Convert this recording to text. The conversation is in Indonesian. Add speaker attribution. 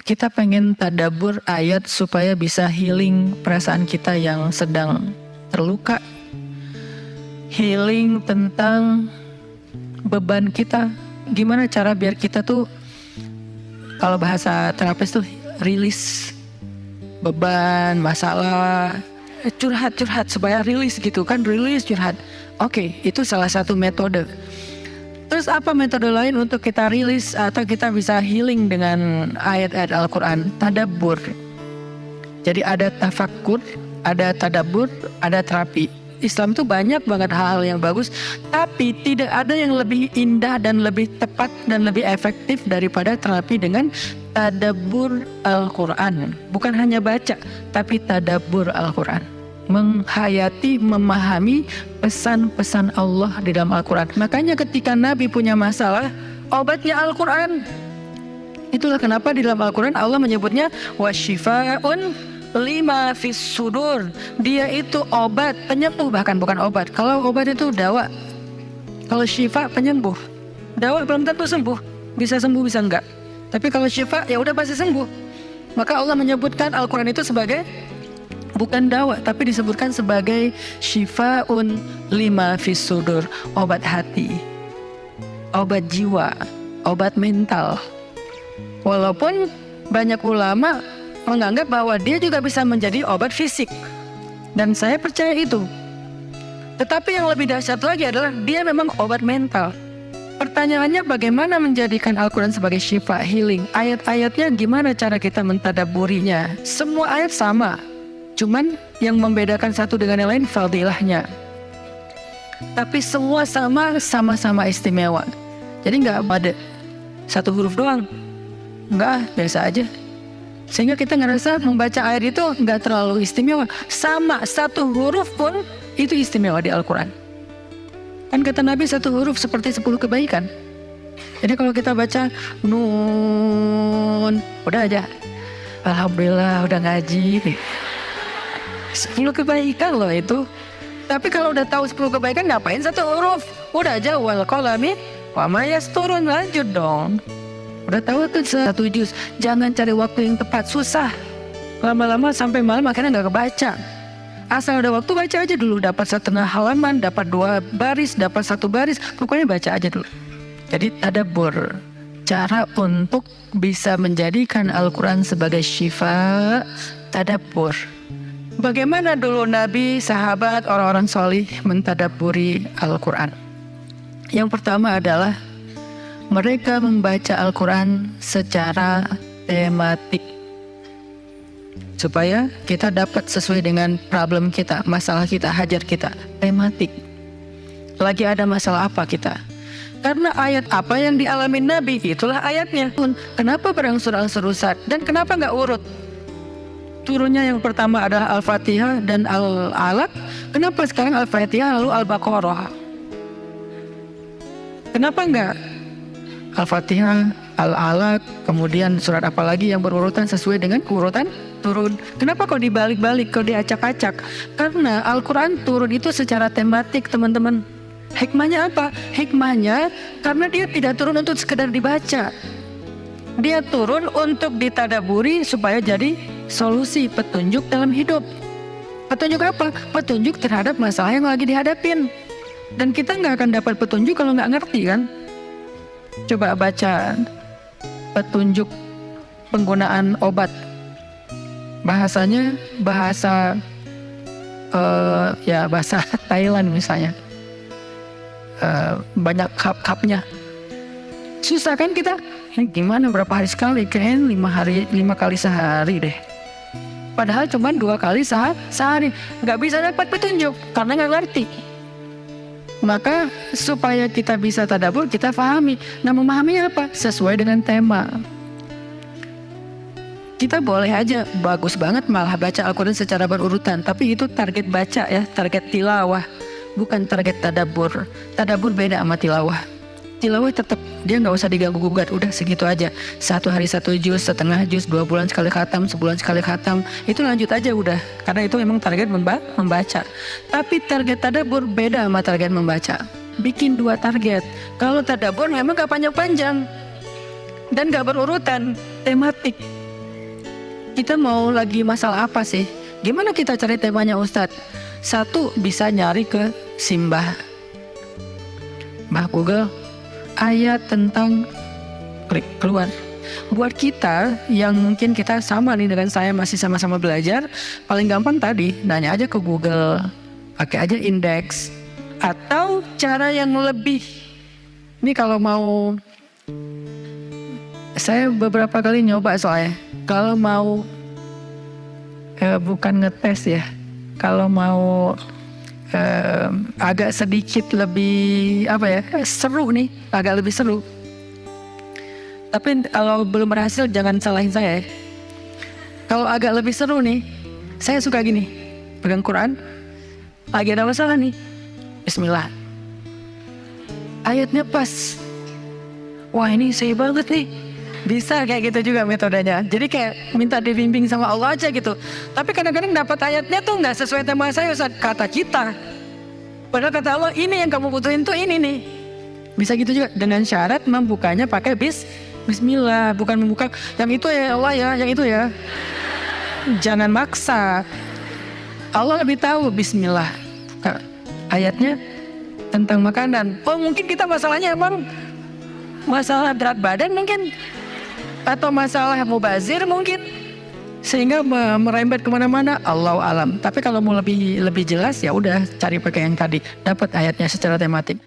Speaker 1: kita pengen tadabbur ayat supaya bisa healing perasaan kita yang sedang terluka, healing tentang beban kita. Gimana cara biar kita tuh, kalau bahasa terapis tuh rilis beban, masalah, curhat supaya rilis gitu kan, rilis curhat. Oke, itu salah satu metode. Terus apa metode lain untuk kita rilis atau kita bisa healing dengan ayat-ayat Al-Quran? Tadabbur. Jadi ada tafakkur, ada tadabbur, ada terapi. Islam itu banyak banget hal-hal yang bagus, tapi tidak ada yang lebih indah dan lebih tepat dan lebih efektif daripada terapi dengan tadabbur Al-Quran. Bukan hanya baca, tapi tadabbur Al-Quran. Menghayati, memahami pesan-pesan Allah di dalam Al-Quran. Makanya ketika Nabi punya masalah, obatnya Al-Quran. Itulah kenapa di dalam Al-Quran Allah menyebutnya wasyifa'un lima fis sudur. Dia itu obat, penyembuh, bahkan bukan obat. Kalau obat itu dawa, kalau syifa penyembuh. Dawa belum tentu sembuh, bisa sembuh bisa enggak. Tapi kalau syifa ya udah pasti sembuh. Maka Allah menyebutkan Al-Quran itu sebagai bukan dawa, tapi disebutkan sebagai syifaun lima fis sudur, obat hati, obat jiwa, obat mental. Walaupun banyak ulama menganggap bahwa dia juga bisa menjadi obat fisik, dan saya percaya itu. Tetapi yang lebih dahsyat lagi adalah dia memang obat mental. Pertanyaannya, bagaimana menjadikan Al-Quran sebagai syifa, healing? Ayat-ayatnya gimana cara kita mentadabburinya? Semua ayat sama, cuman yang membedakan satu dengan yang lain fadilahnya. Tapi semua sama-sama istimewa. Jadi nggak ada satu huruf doang, nggak, biasa aja. Sehingga kita ngerasa membaca ayat itu nggak terlalu istimewa. Sama, satu huruf pun itu istimewa di Al-Quran. Kan kata Nabi, satu huruf seperti 10 kebaikan. Jadi kalau kita baca nun, udah aja, alhamdulillah udah ngaji. 10 kebaikan loh itu. Tapi kalau udah tahu 10 kebaikan, ngapain satu huruf? Udah aja wal qalami wa ma yasturun, lanjut dong. Udah tahu tuh satu juz. Jangan cari waktu yang tepat, susah. Lama-lama sampai malam akhirnya nggak kebaca. Asal ada waktu baca aja dulu. Dapat setengah halaman, dapat 2 baris, dapat 1 baris, pokoknya baca aja dulu. Jadi tadabbur, cara untuk bisa menjadikan Al-Quran sebagai syifa, tadabbur. Bagaimana dulu Nabi, sahabat, orang-orang solih mentadabburi Al-Quran? Yang pertama adalah mereka membaca Al-Quran secara tematik, supaya kita dapat sesuai dengan problem kita, masalah kita, hajat kita. Tematik. Lagi ada masalah apa kita? Karena ayat apa yang dialami Nabi, itulah ayatnya. Kenapa berangsur-angsur rusak? Dan kenapa nggak urut? Turunnya yang pertama adalah Al-Fatihah dan Al-Alaq. Kenapa sekarang Al-Fatihah lalu Al-Baqarah? Kenapa enggak Al-Fatihah, Al-Alaq, kemudian surat apa lagi yang berurutan sesuai dengan urutan turun? Kenapa kok dibalik-balik, kok diacak-acak? Karena Al-Quran turun itu secara tematik, teman-teman. Hikmahnya apa? Hikmahnya karena dia tidak turun untuk sekedar dibaca. Dia turun untuk ditadaburi supaya jadi solusi, petunjuk dalam hidup. Petunjuk apa? Petunjuk terhadap masalah yang lagi dihadapin. Dan kita nggak akan dapat petunjuk kalau nggak ngerti kan? Coba baca petunjuk penggunaan obat. Bahasanya bahasa bahasa Thailand misalnya. Banyak kap-kapnya. Susah kan kita? Gimana berapa hari sekali? Kayaknya 5 kali sehari deh. Padahal cuma 2 kali sehari. Nggak bisa dapat petunjuk karena nggak ngerti. Maka supaya kita bisa tadabbur, kita pahami. Nah, memahaminya apa? Sesuai dengan tema. Kita boleh aja, bagus banget malah baca Al-Quran secara berurutan. Tapi itu target baca ya, target tilawah. Bukan target tadabbur. Tadabbur beda sama tilawah. Tilawah tetap, dia nggak usah diganggu-gugat. Udah segitu aja. 1 hari 1 juz, setengah juz, 2 bulan sekali khatam, sebulan sekali khatam. Itu lanjut aja udah. Karena itu memang target membaca. Tapi target tadabbur beda sama target membaca. Bikin 2 target. Kalau tadabbur memang gak panjang-panjang. Dan gak berurutan, tematik. kita mau lagi masalah apa sih? Gimana kita cari temanya Ustadz? Satu, bisa nyari ke Simbah Google, ayat tentang, klik keluar. Buat kita yang mungkin kita sama nih dengan saya, masih sama-sama belajar, paling gampang tadi nanya aja ke Google, pakai aja indeks. Atau cara yang lebih, ini kalau mau, saya beberapa kali nyoba soalnya, kalau mau bukan ngetes ya, kalau mau agak sedikit lebih seru nih, agak lebih seru. Tapi kalau belum berhasil jangan salahin saya. Kalau agak lebih seru nih, saya suka gini, pegang Quran, lagi ada masalah nih, Bismillah, ayatnya pas, wah ini saya banget nih. Bisa kayak gitu juga metodenya. Jadi kayak minta dibimbing sama Allah aja gitu. Tapi kadang-kadang dapat ayatnya tuh nggak sesuai tema saya, Ustaz, kata kita. Padahal kata Allah ini yang kamu butuhin tuh ini nih. Bisa gitu juga dengan syarat membukanya pakai Bismillah, bukan membuka yang itu ya Allah ya, yang itu ya. Jangan maksa. Allah lebih tahu. Bismillah. Ayatnya tentang makanan. Oh mungkin kita masalahnya emang masalah berat badan mungkin, atau masalah mubazir mungkin, sehingga merembet kemana-mana. Allahu alam. Tapi kalau mau lebih jelas ya udah cari pakai yang tadi, dapat ayatnya secara tematik.